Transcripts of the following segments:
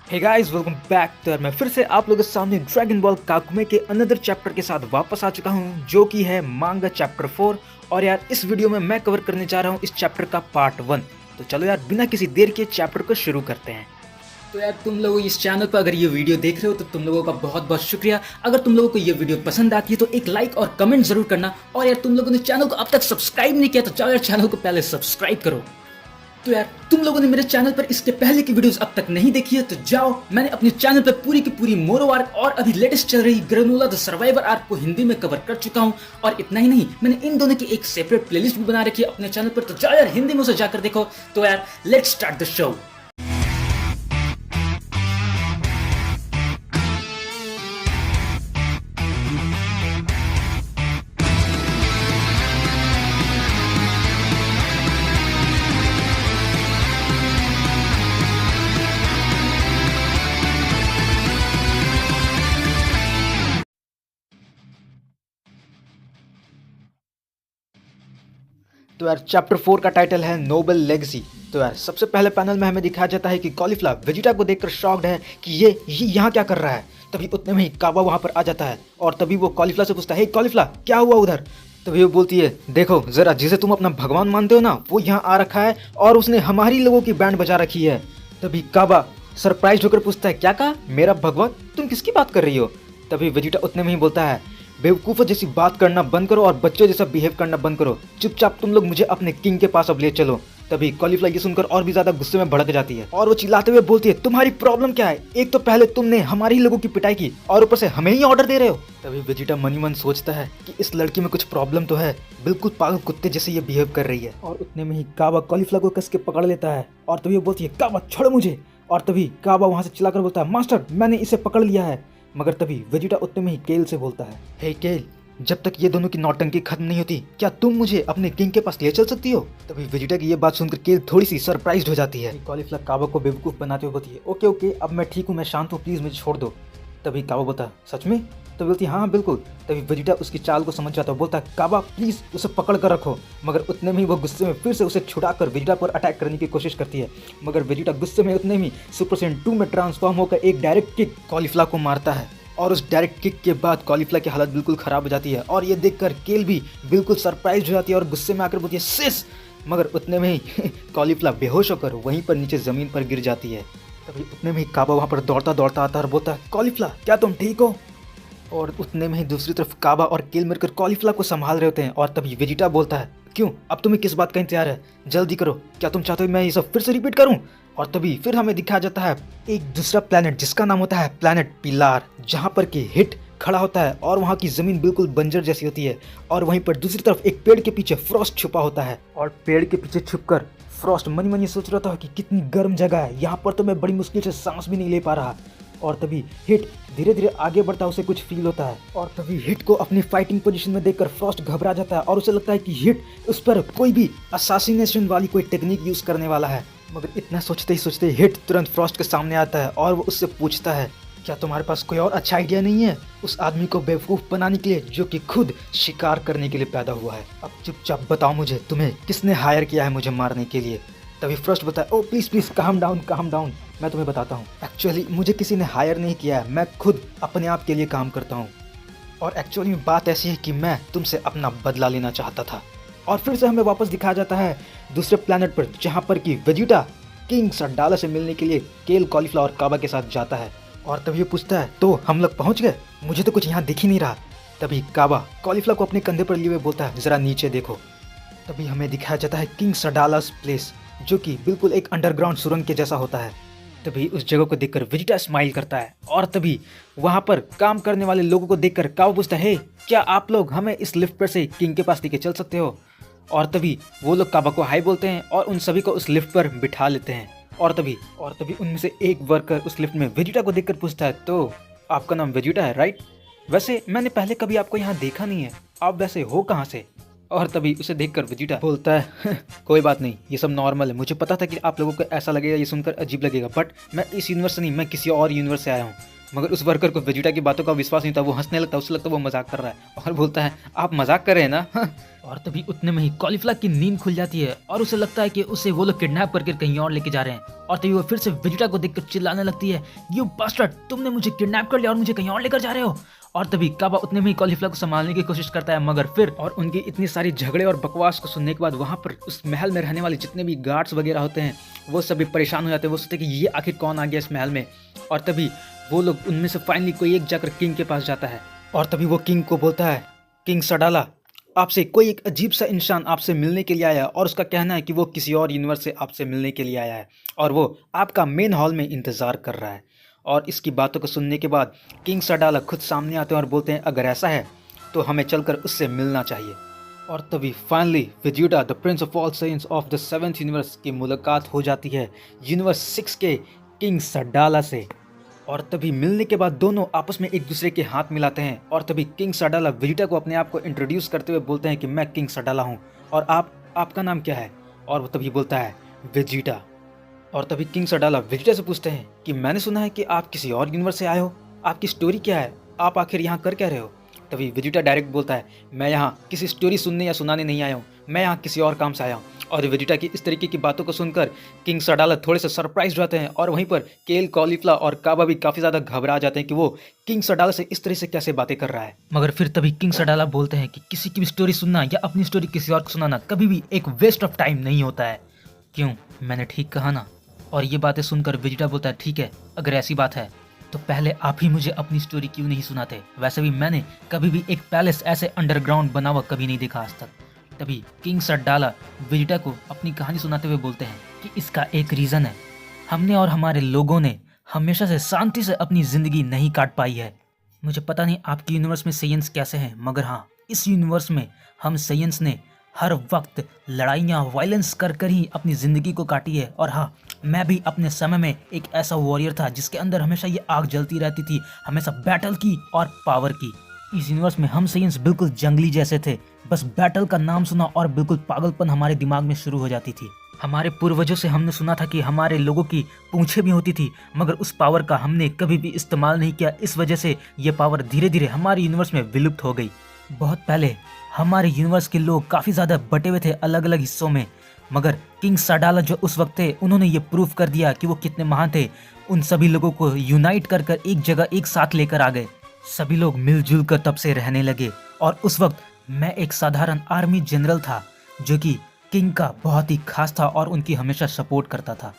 Hey guys, welcome back. तो मैं फिर से आप लोगों के सामने ड्रैगन बॉल काकुमे के अनदर चैप्टर के साथ वापस आ चुका हूं, जो कि है मांगा चैप्टर 4। और यार इस वीडियो में मैं कवर करने जा रहा हूं इस चैप्टर का पार्ट 1। तो चलो यार बिना किसी देर के चैप्टर को शुरू करते हैं। तो यार तुम लोग इस चैनल पर अगर ये वीडियो देख रहे हो तो तुम लोगों का बहुत बहुत शुक्रिया। अगर तुम लोगों को ये वीडियो पसंद आती है तो एक लाइक और कमेंट जरूर करना। और यार तुम लोगों ने चैनल को अब तक सब्सक्राइब नहीं किया तो जाओ यार चैनल को पहले सब्सक्राइब करो। तो यार तुम लोगों ने मेरे चैनल पर इसके पहले की वीडियोस अब तक नहीं देखी है तो जाओ, मैंने अपने चैनल पर पूरी की पूरी मोरो आर्क और अभी लेटेस्ट चल रही ग्रेनुला द सर्वाइवर आर्क को हिंदी में कवर कर चुका हूं। और इतना ही नहीं, मैंने इन दोनों की एक सेपरेट प्लेलिस्ट भी बना रखी है अपने चैनल पर, तो जाओ यार हिंदी में उसे जाकर देखो। तो यार लेट्स स्टार्ट द शो। तो यार चैप्टर 4 का टाइटल है नोबल लेगेसी। तो यार सबसे पहले पैनल में हमें दिखाया जाता है कि कॉलीफ्लावर वेजिटा को देखकर शॉक्ड है कि ये यहाँ क्या कर रहा है। तभी उतने में ही काबा वहाँ पर आ जाता है और तभी वो कॉलीफ्लावर से पूछता है, हे कॉलीफ्लावर क्या हुआ उधर। तभी वो बोलती है, देखो जरा जिसे तुम अपना भगवान मानते हो ना वो यहाँ आ रखा है और उसने हमारी लोगों की बैंड बजा रखी है। तभी काबा सरप्राइज होकर पूछता है, क्या कहा मेरा भगवान, तुम किसकी बात कर रही हो। तभी वेजिटा उतने में ही बोलता है, बेवकूफ़ जैसी बात करना बंद करो और बच्चों जैसा बिहेव करना बंद करो, चुपचाप तुम लोग मुझे अपने किंग के पास अब ले चलो। तभी कॉलीफ्लावर ये सुनकर और भी ज्यादा गुस्से में भड़क जाती है और वो चिल्लाते हुए बोलती है, तुम्हारी प्रॉब्लम क्या है, एक तो पहले तुमने हमारे ही लोगों की पिटाई की और ऊपर से हमें ही ऑर्डर दे रहे हो। तभी वेजिटा मनी मन सोचता है कि इस लड़की में कुछ प्रॉब्लम तो है, बिल्कुल पागल कुत्ते जैसे ये बिहेव कर रही है। और उतने में ही काबा कॉलीफ्लावर को कस के पकड़ लेता है और तभी वो बोलती है, काबा छोड़ो मुझे। और तभी काबा वहां से चिल्लाकर बोलता है, मास्टर मैंने इसे पकड़ लिया है। मगर तभी वेजिटा उतने में ही केल से बोलता है, हे केल, जब तक ये दोनों की नौटंकी खत्म नहीं होती क्या तुम मुझे अपने किंग के पास ले चल सकती हो। तभी वेजिटा की ये बात सुनकर केल थोड़ी सी सरप्राइज्ड हो जाती है। कॉलीफ्लावर काबा को बेवकूफ बनाते हुए बोलती है, ओके ओके अब मैं ठीक हूँ, मैं शांत हूँ, प्लीज मुझे छोड़ दो। तभी काबा बोलता है, सच में। तो बोलती है, हाँ बिल्कुल। तभी वेजिटा उसकी चाल को समझ जाता है, बोलता है, काबा प्लीज उसे पकड़ कर रखो। मगर उतने में ही वो गुस्से में फिर से उसे छुड़ाकर वेजिटा पर अटैक करने की कोशिश करती है। मगर वेजिटा गुस्से में उतने में सुपर सैयन 2 में ट्रांसफॉर्म होकर एक डायरेक्ट किक कॉलीफ्लावर को मारता है। और उस डायरेक्ट किक के बाद कॉलीफ्लावर की हालत बिल्कुल खराब हो जाती है और ये देखकर केल भी बिल्कुल सरप्राइज हो जाती है और गुस्से में आकर बोलती है, सिस। मगर उतने में ही कॉलीफ्लावर बेहोश होकर वहीं पर नीचे ज़मीन पर गिर जाती है। तभी उतने में ही काबा वहाँ पर दौड़ता दौड़ता आता है और बोलता है, कॉलीफ्लावर क्या तुम ठीक हो। और उतने में ही दूसरी तरफ काबा और केल मिलकर कॉलीफ्लावर को संभाल रहे होते हैं। और तभी वेजिटा बोलता है, क्यों अब तुम्हें किस बात का इंतजार है, जल्दी करो, क्या तुम चाहते हो मैं ये सब फिर से रिपीट करूं। और तभी फिर हमें दिखाया जाता है एक दूसरा प्लैनेट जिसका नाम होता है प्लैनेट पिलार, जहां पर कि हिट खड़ा होता है और वहां की जमीन बिल्कुल बंजर जैसी होती है। और वहीं पर दूसरी तरफ एक पेड़ के पीछे फ्रॉस्ट छुपा होता है और पेड़ के पीछे छुपकर फ्रॉस्ट मनी मनी सोच रहा था कि कितनी गर्म जगह है, यहाँ पर तो मैं बड़ी मुश्किल से सांस भी नहीं ले पा रहा। और तभी हिट धीरे धीरे आगे बढ़ता है, उसे कुछ फील होता है। और तभी हिट को अपनी फाइटिंग पोजीशन में देखकर फ्रॉस्ट घबरा जाता है और उसे लगता है कि हिट उस पर कोई भी असासिनेशन वाली कोई टेक्निक यूज करने वाला है। मगर इतना सोचते ही सोचते हिट तुरंत फ्रॉस्ट के सामने आता है और वो उससे पूछता है, क्या तुम्हारे पास कोई और अच्छा आइडिया नहीं है उस आदमी को बेवकूफ़ बनाने के लिए जो कि खुद शिकार करने के लिए पैदा हुआ है। अब चुपचाप बताओ मुझे, तुम्हें किसने हायर किया है मुझे मारने के लिए। तभी फ्रॉस्ट बताया, ओ प्लीज़ प्लीज़ काम डाउन, मैं तुम्हें बताता हूँ। एक्चुअली मुझे किसी ने हायर नहीं किया है, मैं खुद अपने आप के लिए काम करता हूँ। और एक्चुअली बात ऐसी है कि मैं तुमसे अपना बदला लेना चाहता था। और फिर से हमें वापस दिखाया जाता है दूसरे प्लैनेट पर, जहाँ पर कि वेजिटा किंग सडाला से मिलने के लिए केल कॉलीफ्लावर काबा के साथ जाता है। और तभी ये पूछता है, तो हम लोग पहुँच गए, मुझे तो कुछ यहाँ दिख ही नहीं रहा। तभी काबा कॉलीफ्लावर को अपने कंधे पर लिए हुए बोलता है, ज़रा नीचे देखो। तभी हमें दिखाया जाता है किंग सडालास प्लेस, जो कि बिल्कुल एक अंडरग्राउंड सुरंग के जैसा होता है। तभी उस जगह को देखकर वेजिटा स्माइल करता है और तभी वहाँ पर काम करने वाले लोगों को देखकर काबा पूछता है, क्या आप लोग हमें इस लिफ्ट पर से किंग के पास लेके चल सकते हो। और तभी वो लोग काबा को हाई बोलते हैं और उन सभी को उस लिफ्ट पर बिठा लेते हैं। और तभी उनमें से एक वर्कर उस लिफ्ट में वेजिटा को देखकर पूछता है, तो आपका नाम वेजिटा है राइट, वैसे मैंने पहले कभी आपको यहाँ देखा नहीं है, आप वैसे हो कहाँ से। और तभी उसे देखकर वेजिटा बोलता है, कोई बात नहीं, ये सब नॉर्मल है, मुझे पता था कि आप लोगों को ऐसा लगेगा, ये सुनकर अजीब लगेगा, बट मैं इस यूनिवर्स से नहीं, मैं किसी और यूनिवर्स से आया हूँ। मगर उस वर्कर को वेजिटा की बातों का विश्वास नहीं था। वो हंसने लगता, उसे लगता वो मजाक कर रहा है और बोलता है आप मजाक कर रहे हैं ना। और तभी उतने में ही कॉलीफ्लावर की नींद खुल जाती है और उसे लगता है कि उसे वो लोग किडनैप करके कहीं और लेके जा रहे हैं। और तभी वो फिर से वेजिटा को देखकर चिल्लाने लगती है, यू बास्टर्ड, तुमने मुझे किडनैप कर लिया और मुझे कहीं और लेकर जा रहे हो। और तभी काबा उतने में ही कॉलीफ्लावर को संभालने की कोशिश करता है, मगर फिर और उनकी इतनी सारी झगड़े और बकवास को सुनने के बाद वहाँ पर उस महल में रहने वाले जितने भी गार्ड्स वगैरह होते हैं वो सभी परेशान हो जाते हैं। वो सोचते हैं कि ये आखिर कौन आ गया इस महल में। और तभी वो लोग उनमें से फाइनली कोई एक जाकर किंग के पास जाता है और तभी वो किंग को बोलता है, किंग सडाला, आपसे कोई एक अजीब सा इंसान आपसे मिलने के लिए आया है और उसका कहना है कि वो किसी और यूनिवर्स से आपसे मिलने के लिए आया है और वो आपका मेन हॉल में इंतज़ार कर रहा है। और इसकी बातों को सुनने के बाद किंग सडाला खुद सामने आते हैं और बोलते हैं अगर ऐसा है तो हमें चलकर उससे मिलना चाहिए। और तभी finally Vegeta the Prince of all science of the 7th universe की मुलाकात हो जाती है यूनिवर्स 6 के किंग सडाला से। और तभी मिलने के बाद दोनों आपस में एक दूसरे के हाथ मिलाते हैं और तभी किंग सडाला वेजिटा को अपने आप को इंट्रोड्यूस करते हुए बोलते हैं कि मैं किंग सडाला हूँ और आपका नाम क्या है। और वो तभी बोलता है वेजिटा। और तभी किंग सडाला वेजिटा से पूछते हैं कि मैंने सुना है कि आप किसी और यूनिवर्स से आए हो, आपकी स्टोरी क्या है, आप आखिर यहाँ कर क्या रहे हो। तभी वेजिटा डायरेक्ट बोलता है मैं यहाँ किसी स्टोरी सुनने या सुनाने नहीं आया हूँ, मैं यहाँ किसी और काम से आया हूँ। और वेजिटा की इस तरीके की बातों को सुनकर किंग सडाला थोड़े से सरप्राइज हो जाते हैं और वहीं पर केल, कॉलीफ्लावर और काबा भी काफ़ी ज़्यादा घबरा जाते हैं कि वो किंग सडाला से इस तरह से कैसे बातें कर रहा है। मगर फिर तभी किंग सडाला बोलते हैं कि किसी की भी स्टोरी सुनना या अपनी स्टोरी किसी और को सुनाना कभी भी एक वेस्ट ऑफ टाइम नहीं होता है। क्यों, मैंने ठीक कहा ना। और ये बातें सुनकर वेजिटा बोलता है ठीक है, अगर ऐसी बात है तो पहले आप ही मुझे अपनी स्टोरी क्यों नहीं सुनाते। वैसे भी मैंने कभी भी एक पैलेस ऐसे अंडरग्राउंड बना हुआ कभी नहीं देखा आज तक। तभी किंग सडाला वेजिटा को अपनी कहानी सुनाते हुए बोलते हैं कि इसका एक रीज़न है, हमने और हमारे लोगों ने हमेशा से शांति से अपनी ज़िंदगी नहीं काट पाई है। मुझे पता नहीं आपके यूनिवर्स में साइंस कैसे हैं, मगर हाँ, इस यूनिवर्स में हम साइंस ने हर वक्त लड़ाइयाँ वायलेंस कर कर ही अपनी ज़िंदगी को काटी है। और हाँ, मैं भी अपने समय में एक ऐसा वॉरियर था जिसके अंदर हमेशा ये आग जलती रहती थी, हमेशा बैटल की और पावर की। इस यूनिवर्स में हम साइंस बिल्कुल जंगली जैसे थे, बस बैटल का नाम सुना और बिल्कुल पागलपन हमारे दिमाग में शुरू हो जाती थी। हमारे पूर्वजों से हमने सुना था कि हमारे लोगों की पूंछें भी होती थी, मगर उस पावर का हमने कभी भी इस्तेमाल नहीं किया। इस वजह से ये पावर धीरे धीरे हमारे यूनिवर्स में विलुप्त हो गई। बहुत पहले हमारे यूनिवर्स के लोग काफ़ी ज़्यादा बटे हुए थे अलग अलग हिस्सों में, मगर किंग सडाला जो उस वक्त थे उन्होंने ये प्रूव कर दिया कि वो कितने महान थे। उन सभी लोगों को यूनाइट कर कर एक जगह एक साथ लेकर आ गए। सभी लोग मिलजुल कर तब से रहने लगे। और उस वक्त मैं एक साधारण आर्मी जनरल था जो कि किंग का बहुत ही खास था और उनकी हमेशा सपोर्ट करता था।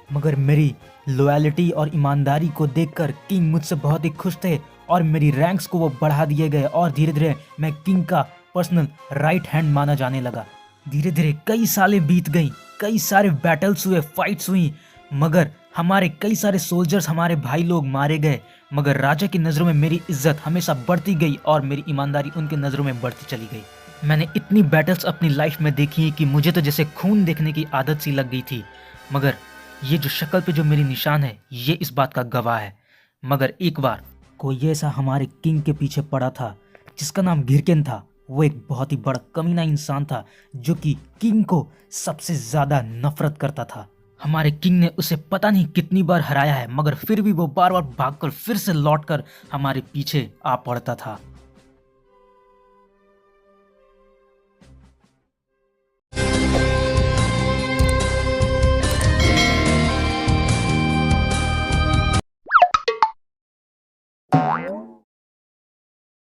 मगर मेरी लॉयल्टी और ईमानदारी को देखकर किंग मुझसे बहुत ही खुश थे और मेरी रैंक्स को वो बढ़ा दिए गए और धीरे धीरे मैं किंग का पर्सनल राइट हैंड माना जाने लगा। धीरे धीरे कई सालें बीत गई, कई सारे बैटल्स हुए, फाइट्स हुई, मगर हमारे कई सारे सोल्जर्स, हमारे भाई लोग मारे गए। मगर राजा की नज़रों में मेरी इज्जत हमेशा बढ़ती गई और मेरी ईमानदारी उनके नज़रों में बढ़ती चली गई। मैंने इतनी बैटल्स अपनी लाइफ में देखी हैं कि मुझे तो जैसे खून देखने की आदत सी लग गई थी। मगर ये जो शक्ल पे जो मेरी निशान है ये इस बात का गवाह है। मगर एक बार कोई ऐसा हमारे किंग के पीछे पड़ा था जिसका नाम घिरकेन था। वो एक बहुत ही बड़ा कमीना इंसान था जो कि किंग को सबसे ज़्यादा नफरत करता था। हमारे किंग ने उसे पता नहीं कितनी बार हराया है, मगर फिर भी वो बार बार भागकर फिर से लौटकर हमारे पीछे आ पड़ता था।